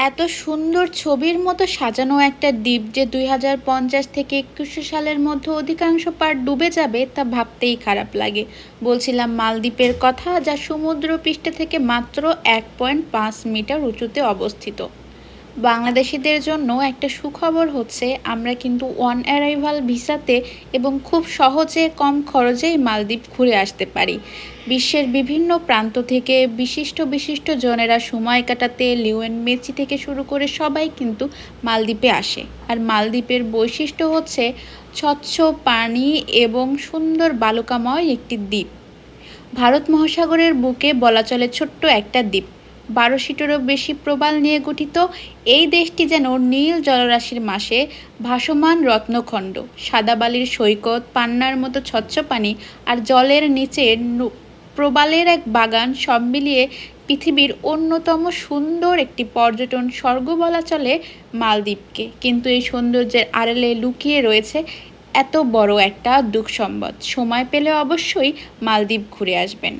এত সুন্দর ছবির মতো সাজানো একটা দ্বীপ যে ২০৫০ থেকে ২১০০ সালের মধ্যে অধিকাংশ পাড় ডুবে যাবে তা ভাবতেই খারাপ লাগে। বলছিলাম মালদ্বীপের কথা, যা সমুদ্রপৃষ্ঠ থেকে মাত্র ১.৫ মিটার উঁচুতে অবস্থিত। বাংলাদেশিদের জন্য একটা সুখবর হচ্ছে আমরা কিন্তু ওয়ান অ্যারাইভাল ভিসাতে এবং খুব সহজে কম খরচেই মালদ্বীপ ঘুরে আসতে পারি। বিশ্বের বিভিন্ন প্রান্ত থেকে বিশিষ্ট বিশিষ্ট জনেরা সময় কাটাতে লিওনেল মেসি থেকে শুরু করে সবাই কিন্তু মালদ্বীপে আসে। আর মালদ্বীপের বৈশিষ্ট্য হচ্ছে স্বচ্ছ পানি এবং সুন্দর বালুকাময় একটি দ্বীপ। ভারত মহাসাগরের বুকে বলা চলে ছোট্ট একটা দ্বীপ। ১২০০-টিরও বেশি প্রবাল নিয়ে গঠিত এই দেশটি যেন নীল জলরাশির মাঝে ভাসমান রত্নখণ্ড। সাদা বালির সৈকত, পান্নার মতো স্বচ্ছ পানি আর জলের নিচে প্রবালের এক বাগান, সব মিলিয়ে পৃথিবীর অন্যতম সুন্দর একটি পর্যটন স্বর্গ বলা চলে মালদ্বীপকে। কিন্তু এই সৌন্দর্যের আড়ালে লুকিয়ে রয়েছে এত বড় একটা দুঃসংবাদ। সময় পেলে অবশ্যই মালদ্বীপ ঘুরে আসবেন।